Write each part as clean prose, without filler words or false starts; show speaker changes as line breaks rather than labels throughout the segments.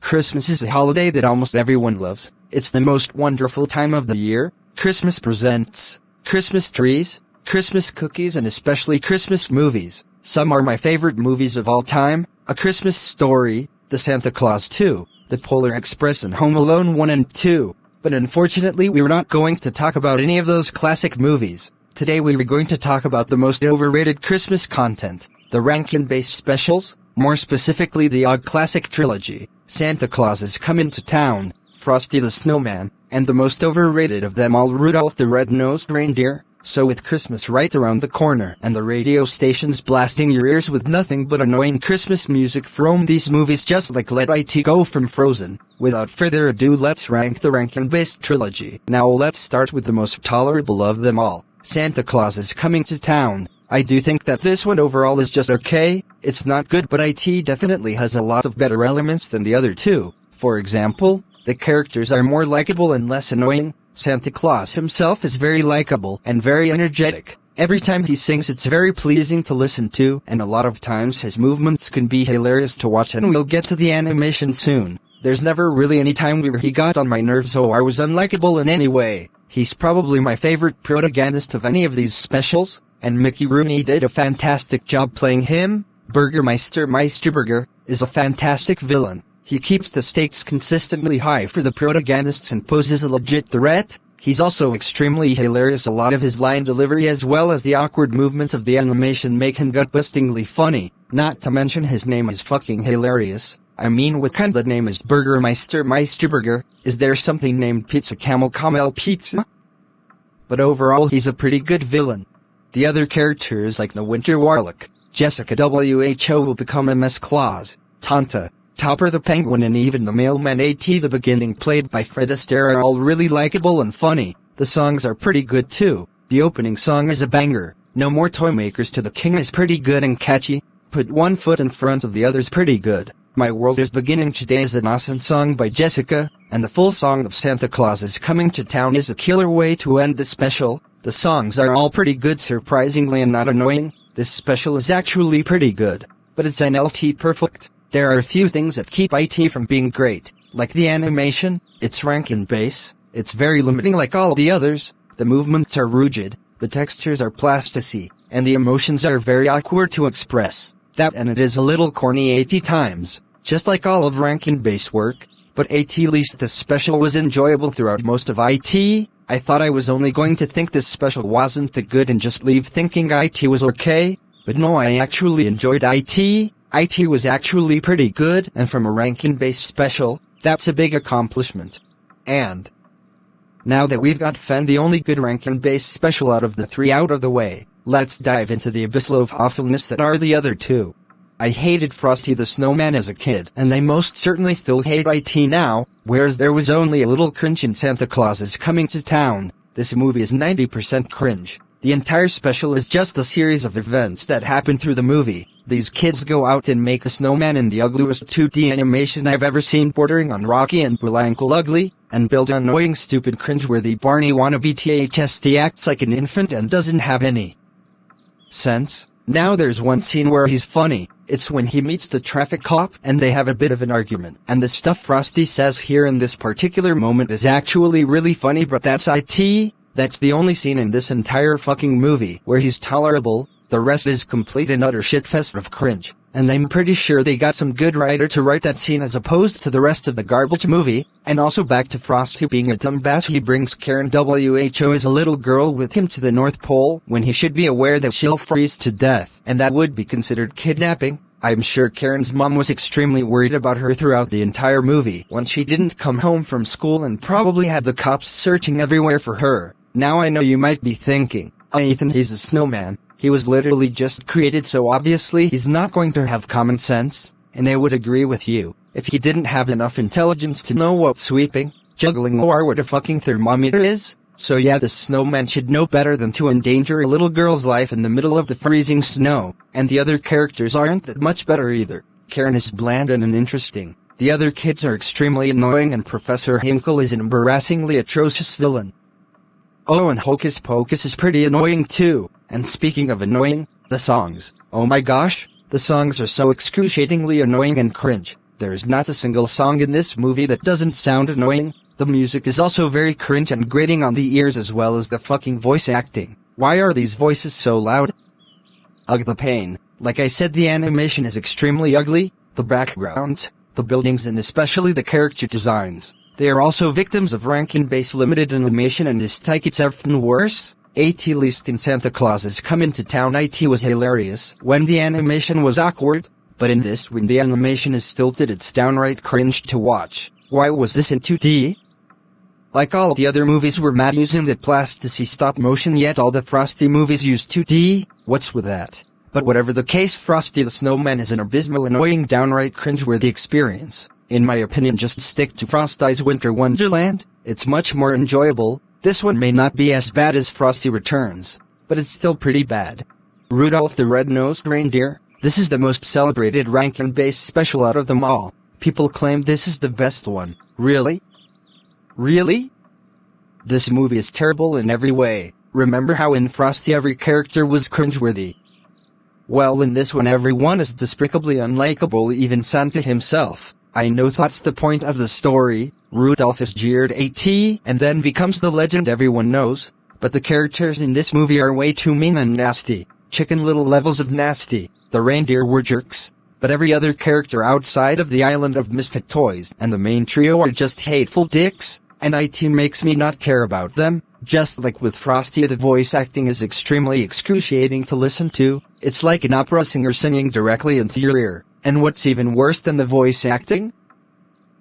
Christmas is a holiday that almost everyone loves. It's the most wonderful time of the year. Christmas presents, Christmas trees, Christmas cookies, and especially Christmas movies. Some are my favorite movies of all time: A Christmas Story, The Santa Claus 2, The Polar Express, and Home Alone 1 and 2. But unfortunately we're not going to talk about any of those classic movies. Today we're going to talk about the most overrated Christmas content, the Rankin-based specials, more specifically the odd classic trilogy, Santa Claus is Coming to Town, Frosty the Snowman, and the most overrated of them all, Rudolph the Red-Nosed Reindeer. So with Christmas right around the corner and the radio stations blasting your ears with nothing but annoying Christmas music from these movies just like Let It Go from Frozen, without further ado let's rank the Rankin-based trilogy. Now let's start with the most tolerable of them all, Santa Claus is Coming to Town. I do think that this one overall is just okay. It's not good, but it definitely has a lot of better elements than the other two. For example, the characters are more likable and less annoying. Santa Claus himself is very likable and very energetic. Every time he sings it's very pleasing to listen to, and a lot of times his movements can be hilarious to watch, and we'll get to the animation soon. There's never really any time where he got on my nerves or was unlikable in any way. He's probably my favorite protagonist of any of these specials, and Mickey Rooney did a fantastic job playing him. Burgermeister Meisterburger is a fantastic villain. He keeps the stakes consistently high for the protagonists and poses a legit threat. He's also extremely hilarious. A lot of his line delivery as well as the awkward movement of the animation make him gut-bustingly funny. Not to mention his name is fucking hilarious. I mean, what kind of name is Burgermeister Meisterburger? Is there something named Pizza Camel Pizza? But overall he's a pretty good villain. The other characters like the Winter Warlock, Jessica WHO will become MS Claus, Tanta, Topper the Penguin, and even the mailman AT the Beginning played by Fred Astaire are all really likable and funny. The songs are pretty good too. The opening song is a banger. No More Toymakers to the King is pretty good and catchy. Put One Foot in Front of the Other's pretty good. My World is Beginning Today is an awesome song by Jessica, and the full song of Santa Claus is Coming to Town is a killer way to end the special. The songs are all pretty good, surprisingly, and not annoying. This special is actually pretty good, but it's NLT perfect. There are a few things that keep it from being great, like the animation. It's Rankin base, it's very limiting like all the others, the movements are rigid, the textures are plasticine, and the emotions are very awkward to express. That, and it is a little corny 80 times, just like all of Rankin base work, but at least this special was enjoyable throughout most of it. I thought I was only going to think this special wasn't that good and just leave thinking it was okay, but no, I actually enjoyed it. It was actually pretty good, and from a Rankin-based special, that's a big accomplishment. And now that we've got the only good Rankin-based special out of the three out of the way, let's dive into the abyssal of awfulness that are the other two. I hated Frosty the Snowman as a kid, and I most certainly still hate it now, whereas there was only a little cringe in Santa Claus is Coming to Town. This movie is 90% cringe. The entire special is just a series of events that happen through the movie. These kids go out and make a snowman in the ugliest 2D animation I've ever seen, bordering on Rocky and Bullwinkle ugly, and build an annoying stupid cringe-worthy Barney wannabe THST acts like an infant and doesn't have any sense. Now there's one scene where he's funny. It's when he meets the traffic cop and they have a bit of an argument, and the stuff Frosty says here in this particular moment is actually really funny, but that's it. That's the only scene in this entire fucking movie where he's tolerable. The rest is complete and utter shitfest of cringe, and I'm pretty sure they got some good writer to write that scene as opposed to the rest of the garbage movie. And also back to Frosty being a dumbass, he brings Karen WHO as a little girl with him to the North Pole when he should be aware that she'll freeze to death, and that would be considered kidnapping. I'm sure Karen's mom was extremely worried about her throughout the entire movie when she didn't come home from school, and probably had the cops searching everywhere for her. Now I know you might be thinking, Ethan, he's a snowman. He was literally just created, so obviously he's not going to have common sense, and I would agree with you, if he didn't have enough intelligence to know what sweeping, juggling, or what a fucking thermometer is. So yeah, the snowman should know better than to endanger a little girl's life in the middle of the freezing snow. And the other characters aren't that much better either. Karen is bland and uninteresting. The other kids are extremely annoying, and Professor Hinkle is an embarrassingly atrocious villain. Oh, and Hocus Pocus is pretty annoying too. And speaking of annoying, the songs. Oh my gosh, the songs are so excruciatingly annoying and cringe. There is not a single song in this movie that doesn't sound annoying. The music is also very cringe and grating on the ears, as well as the fucking voice acting. Why are these voices so loud? Ugh, the pain. Like I said, the animation is extremely ugly. The backgrounds, the buildings, and especially the character designs. They are also victims of Rankin-based limited animation, and this take it's even worse. At least in Santa Claus's Coming to Town, it was hilarious when the animation was awkward, but in this, when the animation is stilted, it's downright cringe to watch. Why was this in 2D? Like all the other movies, we're mad using the plasticity stop motion, yet all the Frosty movies use 2D. What's with that? But whatever the case, Frosty the Snowman is an abysmal, annoying, downright cringe-worthy experience. In my opinion, just stick to Frosty's Winter Wonderland. It's much more enjoyable. This one may not be as bad as Frosty Returns, but it's still pretty bad. Rudolph the Red-Nosed Reindeer. This is the most celebrated Rankin-based special out of them all. People claim this is the best one. Really? Really? This movie is terrible in every way. Remember how in Frosty every character was cringeworthy? Well, in this one everyone is despicably unlikable, even Santa himself. I know that's the point of the story. Rudolph is jeered at and then becomes the legend everyone knows. But the characters in this movie are way too mean and nasty. Chicken Little levels of nasty. The reindeer were jerks. But every other character outside of the island of misfit toys and the main trio are just hateful dicks. And it makes me not care about them. Just like with Frosty, the voice acting is extremely excruciating to listen to. It's like an opera singer singing directly into your ear. And what's even worse than the voice acting?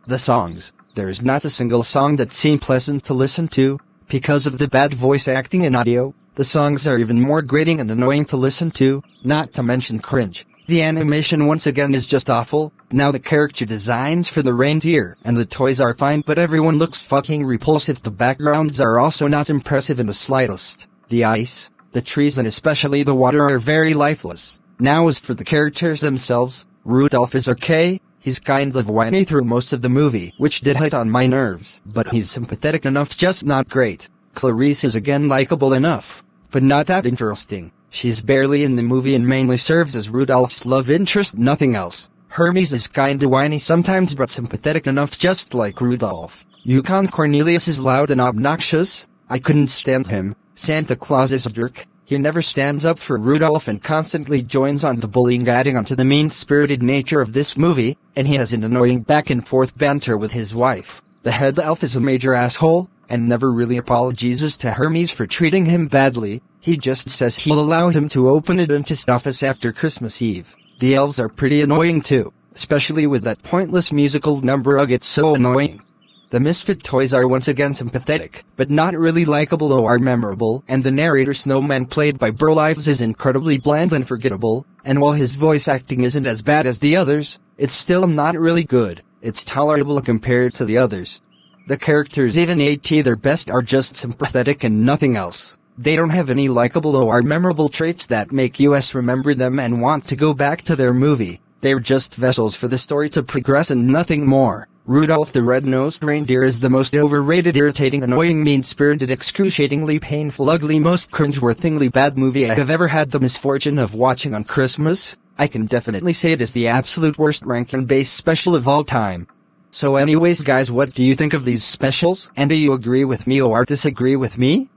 The songs. There is not a single song that seems pleasant to listen to. Because of the bad voice acting and audio, the songs are even more grating and annoying to listen to, not to mention cringe. The animation once again is just awful. Now the character designs for the reindeer and the toys are fine, but everyone looks fucking repulsive. The backgrounds are also not impressive in the slightest. The ice, the trees, and especially the water are very lifeless. Now as for the characters themselves, Rudolph is okay. He's kind of whiny through most of the movie, which did hit on my nerves, but he's sympathetic enough, just not great. Clarice is again likable enough, but not that interesting. She's barely in the movie and mainly serves as Rudolph's love interest, nothing else. Hermes is kinda whiny sometimes but sympathetic enough, just like Rudolph. Yukon Cornelius is loud and obnoxious. I couldn't stand him. Santa Claus is a jerk. He never stands up for Rudolph and constantly joins on the bullying, adding onto the mean-spirited nature of this movie, and he has an annoying back-and-forth banter with his wife. The head elf is a major asshole, and never really apologizes to Hermes for treating him badly. He just says he'll allow him to open it into his office after Christmas Eve. The elves are pretty annoying too, especially with that pointless musical number. Ugh, it's so annoying. The misfit toys are once again sympathetic, but not really likable or memorable, and the narrator Snowman, played by Burl Ives, is incredibly bland and forgettable, and while his voice acting isn't as bad as the others, it's still not really good. It's tolerable compared to the others. The characters, even at their best, are just sympathetic and nothing else. They don't have any likable or memorable traits that make us remember them and want to go back to their movie. They're just vessels for the story to progress and nothing more. Rudolph the Red-Nosed Reindeer is the most overrated, irritating, annoying, mean-spirited, excruciatingly painful, ugly, most cringe-worthingly bad movie I have ever had the misfortune of watching on Christmas. I can definitely say it is the absolute worst Rankin-based special of all time. So anyways guys, what do you think of these specials? And do you agree with me or disagree with me?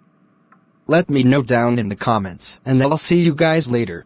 Let me know down in the comments, and I'll see you guys later.